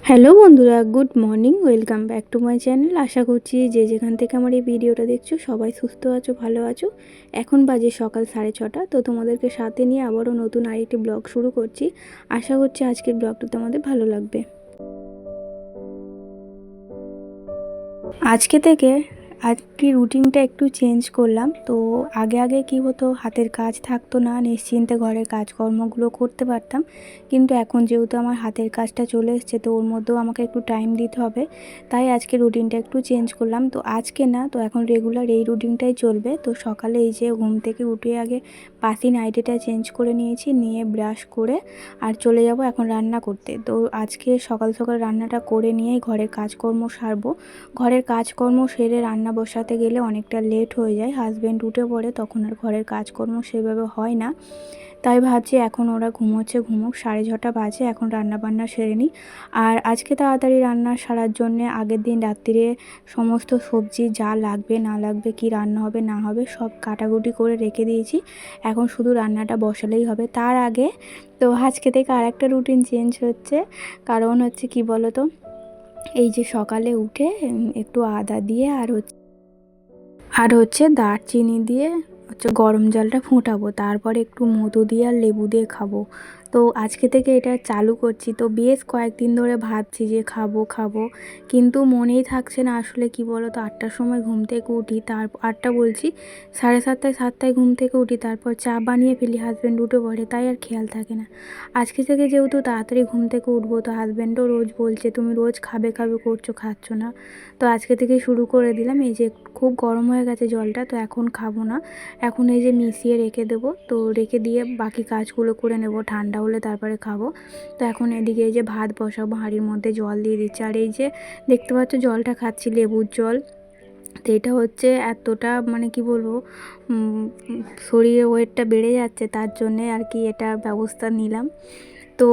Hello বন্ধুরা, good morning. Welcome back to my channel. আশা করছি যে যেখান থেকে আমার এই ভিডিওটা দেখছো সবাই সুস্থ আছো, ভালো আছো। এখন বাজে সকাল 6:30। তো তোমাদেরকে সাথে নিয়ে আবারও নতুন আরেকটি ব্লগ শুরু করছি। আশা করছি আজকের ব্লগটা তোমাদের ভালো লাগবে। আজকে থেকে আজকে রুটিনটা একটু চেঞ্জ করলাম। তো আগে কি হতো, হাতের কাজ থাকতো না, নিশ্চিন্তে ঘরের কাজকর্মগুলো করতে পারতাম। কিন্তু এখন যেহেতু আমার হাতের কাজটা চলে এসছে, তো ওর মধ্যেও আমাকে একটু টাইম দিতে হবে। তাই আজকে রুটিনটা একটু চেঞ্জ করলাম। তো আজকে না, তো এখন রেগুলার এই রুটিনটাই চলবে। তো সকালে এই যে ঘুম থেকে উঠে আগে বাসি নাইটিটা চেঞ্জ করে নিয়েছি, নিয়ে ব্রাশ করে আর চলে যাব এখন রান্না করতে। তো আজকে সকাল সকাল রান্নাটা করে নিয়েই ঘরের কাজকর্ম সারবো। ঘরের কাজকর্ম সেরে রান্না বসাতে গেলে অনেকটা লেট হয়ে যায়। হাজব্যান্ড উঠে পড়ে, তখন আর ঘরের কাজকর্ম সেভাবে হয় না। তাই ভাবছি এখন ওরা ঘুমোচ্ছে, ঘুমোক, 6:30 বাজে, এখন রান্না বান্না সেরে নিই। আর আজকে তাড়াতাড়ি রান্না সারার জন্যে আগের দিন রাত্রিরে সমস্ত সবজি যা লাগবে না লাগবে, কি রান্না হবে না হবে সব কাটাকুটি করে রেখে দিয়েছি। এখন শুধু রান্নাটা বসালেই হবে। তার আগে তো আজকে থেকে আর একটা রুটিন চেঞ্জ হচ্ছে। কারণ হচ্ছে কি বলো তো, এই যে সকালে উঠে একটু আদা দিয়ে আর হচ্ছে দারচিনি দিয়ে গরম জলটা ফোটাবো, তারপরে একটু মধু দিয়ে আর লেবু দিয়ে খাবো। তো আজকে থেকে এটা চালু করছি। তো বেশ কয়েকদিন ধরে ভাবছি যে খাবো খাবো, কিন্তু মনেই থাকছে না। আসলে কি বলো তো, 8টার সময় ঘুম থেকে উঠি, তার 8টা বলছি, 7:30 ঘুম থেকে উঠি, তারপর চা বানিয়ে ফেলি, হাজব্যান্ড উঠে পড়ে, তাই আর খেয়াল থাকে না। আজকে থেকে যেহেতু তাড়াতাড়ি ঘুম থেকে উঠবো, তো হাজব্যান্ডও রোজ বলছে তুমি রোজ খাবে খাবে করছো, খাচ্ছ না। তো আজকে থেকে শুরু করে দিলাম। এই যে খুব গরম হয়ে গেছে জলটা, তো এখন খাবো না, এখন এই যে মিশিয়ে রেখে দেবো। তো রেখে দিয়ে বাকি কাজগুলো করে নেব, ঠান্ডা হলে তারপরে খাবো। তো এখন এদিকে এই যে ভাত বসাবো, হাঁড়ির মধ্যে জল দিয়ে দিচ্ছি। আর এই যে দেখতে পাচ্ছ জলটা খাচ্ছি, লেবুর জল। তো এটা হচ্ছে এতটা মানে কি বলবো, শরীরে ওয়েটটা বেড়ে যাচ্ছে, তার জন্যে আর কি এটা ব্যবস্থা নিলাম। তো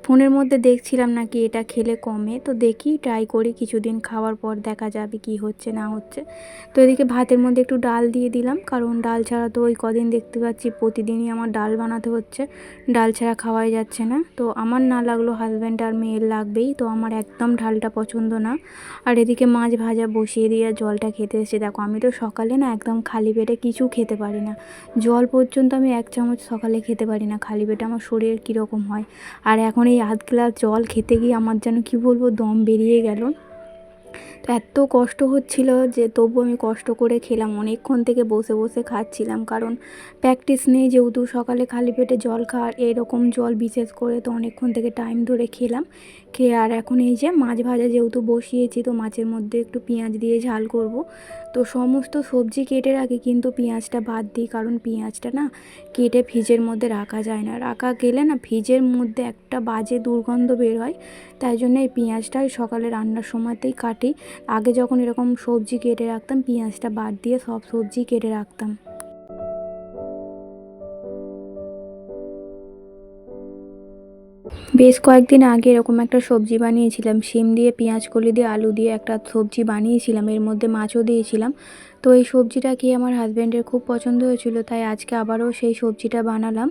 ফোনের মধ্যে দেখছিলাম নাকি এটা খেলে কমে, তো দেখি ট্রাই করি, কিছুদিন খাওয়ার পর দেখা যাবে কি হচ্ছে না হচ্ছে। তো এদিকে ভাতের মধ্যে একটু ডাল দিয়ে দিলাম, কারণ ডাল ছাড়া তো ওই কদিন দেখতে পাচ্ছি প্রতিদিনই আমার ডাল বানাতে হচ্ছে, ডাল ছাড়া খাওয়াই যাচ্ছে না। তো আমার না লাগলো হাজব্যান্ড আর মেয়ের লাগবেই, তো আমার একদম ডালটা পছন্দ না। আর এদিকে মাছ ভাজা বসিয়ে দিয়ে জলটা খেতে এসেছি। দেখো আমি তো সকালে না একদম খালি পেটে কিছু খেতে পারি না, জল পর্যন্ত আমি 1 চামচ সকালে খেতে পারি না খালি পেটে, আমার শরীর কীরকম হয়। আর এখন এই 1 গ্লাস জল খেতে গিয়ে আমার যেন কি বলবো, দম বেরিয়ে গেল। তো এত কষ্ট হচ্ছিল যে তবু আমি কষ্ট করে খেলাম, অনেকক্ষণ থেকে বসে বসে খাচ্ছিলাম, কারণ প্র্যাকটিস নেই যেহেতু সকালে খালি পেটে জল খাওয়ার, এরকম জল বিশেষ করে। তো অনেকক্ষণ থেকে টাইম ধরে খেলাম, খেয়ে আর এখন এই যে মাছ ভাজা যেহেতু বসিয়েছি, তো মাছের মধ্যে একটু পেঁয়াজ দিয়ে ঝাল করব। তো সমস্ত সবজি কেটে রাখি, কিন্তু পেঁয়াজটা বাদ দিই, কারণ পেঁয়াজটা না কেটে ফ্রিজের মধ্যে রাখা যায় না, রাখা গেলে না ফ্রিজের মধ্যে একটা বাজে দুর্গন্ধ বের হয়। তাই জন্য এই পেঁয়াজটাই সকালে রান্নার সময়তেই কাটি। আগে যখন এরকম সবজি কেটে রাখতাম, পেঁয়াজটা বাদ দিয়ে সব সবজি কেটে রাখতাম। বেশ কয়েকদিন আগে এরকম একটা সবজি বানিয়েছিলাম, শিম দিয়ে পেঁয়াজ কলি দিয়ে আলু দিয়ে একটা সবজি বানিয়েছিলাম, এর মধ্যে মাছও দিয়েছিলাম। তো এই সবজিটা খেয়ে আমার হাজব্যান্ডের খুব পছন্দ হয়েছিল, তাই আজকে আবারও সেই সবজিটা বানালাম।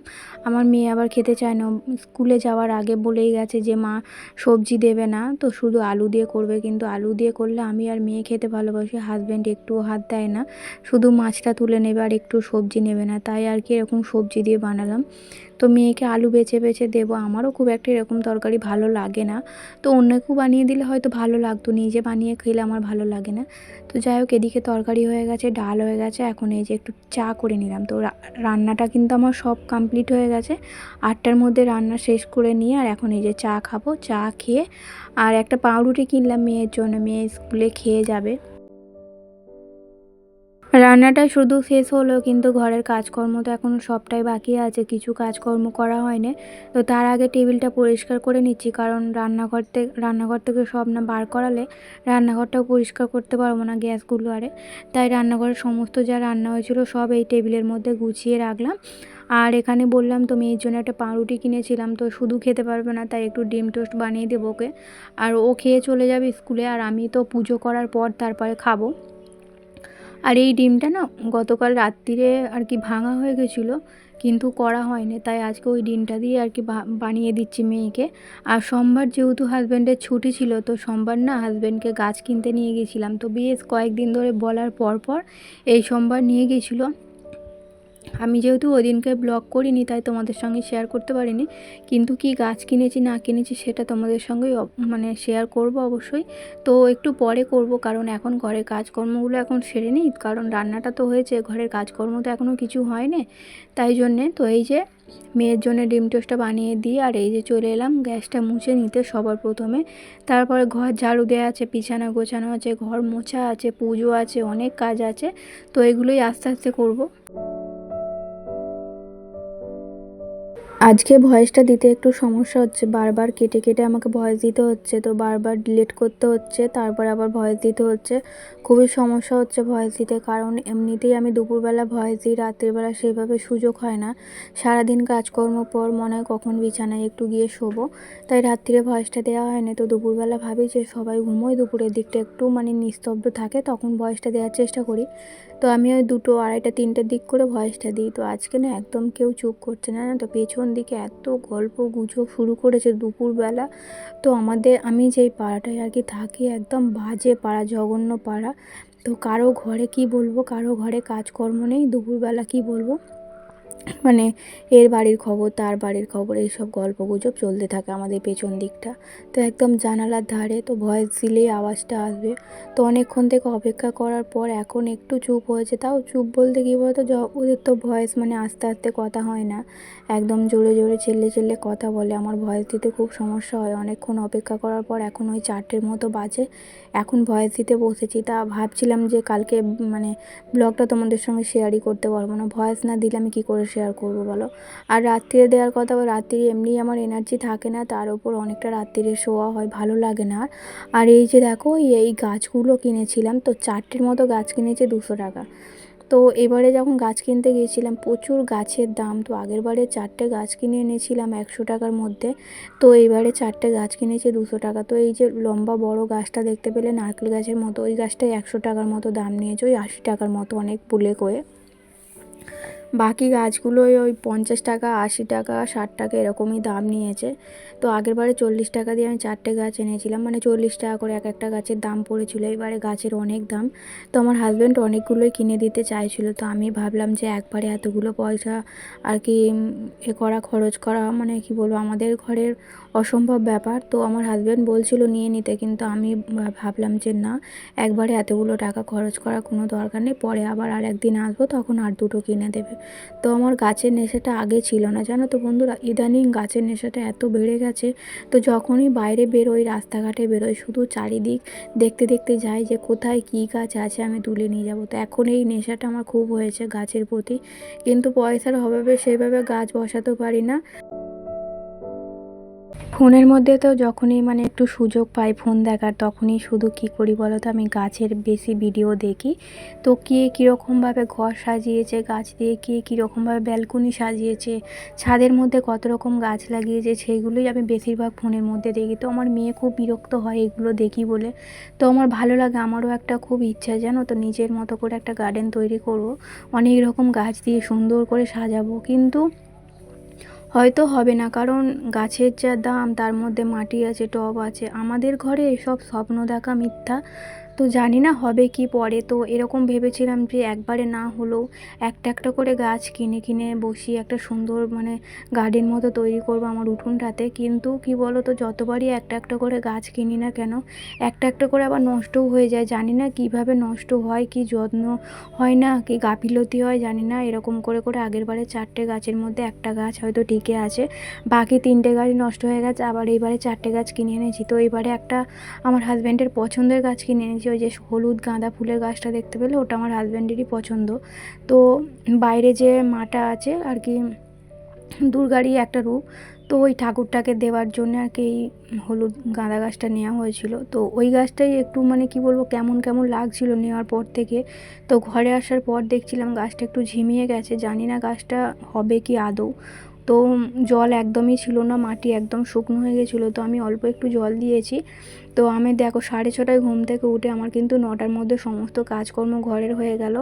আমার মেয়ে আবার খেতে চায় না, স্কুলে যাওয়ার আগে বলেই গেছে যে মা সবজি দেবে না, তো শুধু আলু দিয়ে করবে। কিন্তু আলু দিয়ে করলে আমি আর মেয়ে খেতে ভালোবাসি, হাজব্যান্ড একটুও হাত দেয় না, শুধু মাছটা তুলে নেবে আর একটু সবজি নেবে না, তাই আর কি এরকম সবজি দিয়ে বানালাম। তো মেয়েকে আলু বেছে বেছে দেবো, আমারও খুব একটা এরকম তরকারি ভালো লাগে না। তো অন্যকেও বানিয়ে দিলে হয়তো ভালো লাগতো, নিজে বানিয়ে খেলে আমার ভালো লাগে না। তো যাই হোক, এদিকে তরকারি হয়ে গেছে, ডাল হয়ে গেছে, এখন এই যে একটু চা করে নিলাম। তো রান্নাটা কিন্তু আমার সব কমপ্লিট হয়ে গেছে, 8টার মধ্যে রান্না শেষ করে নিয়ে আর এখন এই যে চা খাবো। চা খেয়ে আর একটা পাউরুটি কিনলাম মেয়ের জন্য, মেয়ে স্কুলে খেয়ে যাবে। রান্নাটা শুধু শেষ হলো, কিন্তু ঘরের কাজকর্ম তো এখন সবটাই বাকি আছে, কিছু কাজকর্ম করা হয়নি। তো তার আগে টেবিলটা পরিষ্কার করে নিচ্ছি, কারণ রান্নাঘর থেকে সব না বার করালে রান্নাঘরটাও পরিষ্কার করতে পারবো না গ্যাসগুলো আরে। তাই রান্নাঘরের সমস্ত যা রান্না হয়েছিল সব এই টেবিলের মধ্যে গুছিয়ে রাখলাম। আর এখানে বললাম তো মেয়ের জন্য একটা পাউরুটি কিনেছিলাম, তো শুধু খেতে পারবে না, তাই একটু ডিম টোস্ট বানিয়ে দেবো ওকে। আর ও খেয়ে চলে যাবে স্কুলে, আর আমি তো পুজো করার পর তারপরে খাবো। আর এই ডিমটা না গতকাল রাত্রিরে আর কি ভাঙা হয়ে গেছিলো, কিন্তু করা হয়নি, তাই আজকে ওই ডিমটা দিয়ে আর কি বানিয়ে দিচ্ছি মেয়েকে। আর সোমবার যেহেতু হাজব্যান্ডের ছুটি ছিল, তো সোমবার না হাজব্যান্ডকে গাছ কিনতে নিয়ে গেছিলাম। তো বেশ কয়েকদিন ধরে বলার পর এই সোমবার নিয়ে গেছিলো। আমি যেহেতু ওই দিনকে ব্লগ করিনি, তাই তোমাদের সঙ্গে শেয়ার করতে পারিনি, কিন্তু কি গাছ কিনেছি না কিনেছি সেটা তোমাদের সঙ্গেই মানে শেয়ার করব অবশ্যই। তো একটু পরে করব, কারণ এখন ঘরের কাজকর্মগুলো এখন সেরে নিই, কারণ রান্নাটা তো হয়েছে, ঘরের কাজকর্ম তো এখনও কিছু হয়নি, তাই জন্যে। তো এই যে মেয়ের জন্য ডিম টোস্টটা বানিয়ে দিই, আর এই যে চলে এলাম গ্যাসটা মুছে নিতে সবার প্রথমে। তারপরে ঘর ঝাড়ু দেওয়া আছে, বিছানা গোছানো আছে, ঘর মোছা আছে, পুজো আছে, অনেক কাজ আছে। তো এগুলোই আস্তে আস্তে করব। আজকে ভয়েসটা দিতে একটু সমস্যা হচ্ছে, বারবার কেটে কেটে আমাকে ভয়েস দিতে হচ্ছে, তো বারবার ডিলিট করতে হচ্ছে, তারপর আবার ভয়েস দিতে হচ্ছে। খুবই সমস্যা হচ্ছে ভয়েস দিতে, কারণ এমনিতেই আমি দুপুরবেলা ভয়েস দিই, রাত্রিবেলা সেভাবে সুযোগ হয় না। সারাদিন কাজকর্ম পর মনে হয় কখন বিছানায় একটু গিয়ে শোবো, তাই রাত্রিরে ভয়েসটা দেওয়া হয়নি। তো দুপুরবেলা ভাবি যে সবাই ঘুমোয়, দুপুরের দিকটা একটু মানে নিস্তব্ধ থাকে, তখন ভয়েসটা দেওয়ার চেষ্টা করি। তো আমি ওই 2টো, 2:30, 3টের দিক করে ভয়েসটা দিই। তো আজকে না একদম কেউ চুপ করছে না, তো পেছন দিকে এত গল্প গুজব শুরু করেছে দুপুরবেলা। তো আমি যেই পাড়াটায় আর কি থাকি, একদম বাজে পাড়া, জঘন্য পাড়া। তো কারো ঘরে কি বলবো, কারো ঘরে কাজকর্ম নেই, দুপুরবেলা কি বলবো, মানে এর বাড়ির খবর তার বাড়ির খবর, এইসব গল্পগুজব চলতে থাকে আমাদের পেছন দিকটা। তো একদম জানালার ধারে, তো ভয়েস দিলেই আওয়াজটা আসবে। তো অনেকক্ষণ থেকে অপেক্ষা করার পর এখন একটু চুপ হয়েছে, তাও চুপ বলতে কী বলতো, ওদের তো ভয়েস মানে আস্তে আস্তে কথা হয় না, একদম জোরে জোরে চেল্লে চেল্লে কথা বলে। আমার ভয়েস দিতে খুব সমস্যা হয়। অনেকক্ষণ অপেক্ষা করার পর এখন ওই 4টের মতো বাজে, এখন ভয়েস দিতে বসেছি। তা ভাবছিলাম যে কালকে মানে ব্লগটা তোমাদের সঙ্গে শেয়ারই করতে পারবো না, ভয়েস না দিলে আমি কী করে শেয়ার করবো বলো। আর রাত্রিরে দেওয়ার কথা, রাত্রি এমনি আমার এনার্জি থাকে না, তার উপর অনেকটা রাত্রিরে শোয়া হয়, ভালো লাগে না। আর এই যে দেখো এই গাছগুলো কিনেছিলাম, তো 4টের মতো গাছ কিনেছে 200 টাকা। তো এবারে যখন গাছ কিনতে গিয়েছিলাম প্রচুর গাছের দাম, তো আগের বারে 4টে গাছ কিনে এনেছিলাম 100 টাকার মধ্যে, তো এইবারে 4টে গাছ কিনেছে 200 টাকা। তো এই যে লম্বা বড় গাছটা দেখতে পেলে, নারকেল গাছের মতো, ওই গাছটাই 100 টাকার মতো দাম নিয়েছে, ওই 80 টাকার মতো অনেক বুলে কয়ে। বাকি গাছগুলোই ওই 50 টাকা, 80 টাকা, 60 টাকা এরকমই দাম নিয়েছে। তো আগেরবারে 40 টাকা দিয়ে আমি 4টে গাছ এনেছিলাম, মানে 40 টাকা করে এক একটা গাছের দাম পড়েছিল। এবারে গাছের অনেক দাম, তো আমার হাজব্যান্ড অনেকগুলোই কিনে দিতে চাইছিল। তো আমি ভাবলাম যে একবারে এতগুলো পয়সা আর কি খরচ করা মানে কি বলবো, আমাদের ঘরের অসম্ভব ব্যাপার। তো আমার হাজব্যান্ড বলছিল নিয়ে নিতে, কিন্তু আমি ভাবলাম যে না, একবারে এতগুলো টাকা খরচ করার কোনো দরকার নেই, পরে আবার আর একদিন আসবো, তখন আর 2টো কিনে দেবে। তো আমার গাছের নেশাটা আগে ছিল না, জানো তো বন্ধুরা, ইদানিং গাছের নেশাটা এত বেড়ে গেছে। তো যখনই বাইরে বেরোই, রাস্তাঘাটে বেরোই, শুধু চারিদিক দেখতে দেখতে যাই যে কোথায় কী গাছ আছে আমি তুলে নিয়ে যাব। তো এখন এই নেশাটা আমার খুব হয়েছে গাছের প্রতি, কিন্তু পয়সার অভাবে সেইভাবে গাছ বসাতে পারি না। ফোনের মধ্যে তো যখনই মানে একটু সুযোগ পাই ফোন দেখার, তখনই শুধু কী করি বলো তো, আমি গাছের বেশি ভিডিও দেখি। তো কে কীরকমভাবে ঘর সাজিয়েছে গাছ দিয়ে, কে কীরকমভাবে ব্যালকনি সাজিয়েছে, ছাদের মধ্যে কত রকম গাছ লাগিয়েছে, সেইগুলোই আমি বেশিরভাগ ফোনের মধ্যে দেখি। তো আমার মেয়ে খুব বিরক্ত হয় এগুলো দেখি বলে, তো আমার ভালো লাগে, আমারও একটা খুব ইচ্ছা জানো তো, নিজের মতো করে একটা গার্ডেন তৈরি করব, অনেক রকম গাছ দিয়ে সুন্দর করে সাজাবো, কিন্তু হয়তো হবে না, কারণ গাছের যা দাম, তার মধ্যে মাটি আছে, টব আছে, আমাদের ঘরে এসব স্বপ্ন দেখা মিথ্যা। তো জানি না হবে কি পরে। তো এরকম ভেবেছিলাম যে একবারে না হলেও একটা একটা করে গাছ কিনে কিনে বসিয়ে একটা সুন্দর মানে গার্ডেন মতো তৈরি করবো আমার উঠোনটাতে। কিন্তু কি বলো তো, যতবারই একটা একটা করে গাছ কিনি না কেন, একটা একটা করে আবার নষ্টও হয়ে যায়, জানি না কিভাবে নষ্ট হয়, কি যত্ন হয় না, কি গাফিলতি হয় জানি না। এরকম করে করে আগেরবারে 4টে গাছের মধ্যে একটা গাছ হয়তো টিকে আছে, বাকি 3টে গাছ নষ্ট হয়ে গেছে, আবার এইবারে 4টে গাছ কিনে এনেছি। তো এইবারে একটা আমার হাজব্যান্ডের পছন্দের গাছ কিনে এনেছি, ওই যে হলুদ গাঁদা ফুলের গাছটা দেখতে পেলে, ওটা আমার হাজব্যান্ডেরই পছন্দ। তো বাইরে যে মাটা আছে আর কি, দুর্গারই একটা রূপ, তো ওই ঠাকুরটাকে দেওয়ার জন্য আর কি এই হলুদ গাঁদা গাছটা নেওয়া হয়েছিল। তো ওই গাছটাই একটু মানে কি বলবো, কেমন কেমন লাগছিল নেওয়ার পর থেকে। তো ঘরে আসার পর দেখছিলাম গাছটা একটু ঝিমিয়ে গেছে, জানি না গাছটা হবে কি আদৌ। তো জল একদমই ছিল না, মাটি একদম শুকনো হয়ে গেছিলো। তো আমি অল্প একটু জল দিয়েছি। তো আমি দেখো 6:30টায় ঘুম থেকে উঠে আমার কিন্তু 9টার মধ্যে সমস্ত কাজকর্ম ঘরের হয়ে গেল।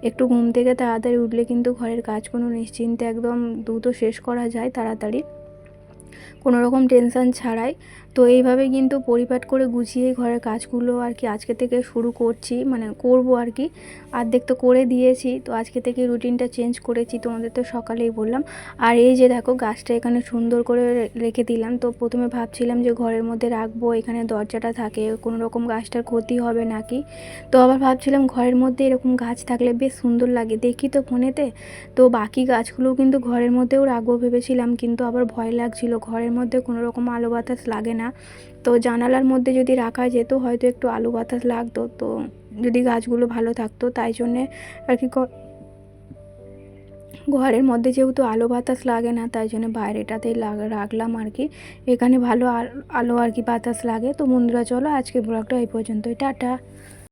একটু ঘুম থেকে তাড়াতাড়ি উঠলে কিন্তু ঘরের কাজগুলো নিশ্চিন্তে একদম দ্রুত শেষ করা যায় তাড়াতাড়ি, কোনো রকম টেনশান ছাড়াই। তো এইভাবে কিন্তু পরিপাট করে গুছিয়ে ঘরের কাজগুলো আর কি আজকে থেকে শুরু করছি, মানে করব আর কি। অর্ধেক তো করে দিয়েছি, তো আজকে থেকে রুটিনটা চেঞ্জ করেছি, তোমাদের তো সকালেই বললাম। আর এই যে দেখো গাছটা এখানে সুন্দর করে রেখে দিলাম। তো প্রথমে ভাবছিলাম যে ঘরের মধ্যে রাখবো, এখানে দরজাটা থাকে, কোনো রকম গাছটার ক্ষতি হবে নাকি। তো আবার ভাবছিলাম ঘরের মধ্যে এরকম গাছ থাকলে বেশ সুন্দর লাগে, দেখি তো ফোনেতে। তো বাকি গাছগুলোও কিন্তু ঘরের মধ্যেও রাখবো ভেবেছিলাম, কিন্তু আবার ভয় লাগছিল, ঘরের মধ্যে কোনো রকম আলো বাতাস লাগে না। তো জানালার মধ্যে যদি রাখা যেত হয়তো একটু আলো বাতাস লাগতো, তো যদি গাছগুলো ভালো থাকতো, তাই জন্যে আর কি ঘরের মধ্যে যেহেতু আলো বাতাস লাগে না, তাই জন্য বাইরেটাতেই রাখলাম আর কি। এখানে ভালো আলো আর কি বাতাস লাগে। তো বন্ধুরা চলো আজকে ব্লগটা এই পর্যন্তই, টাটা।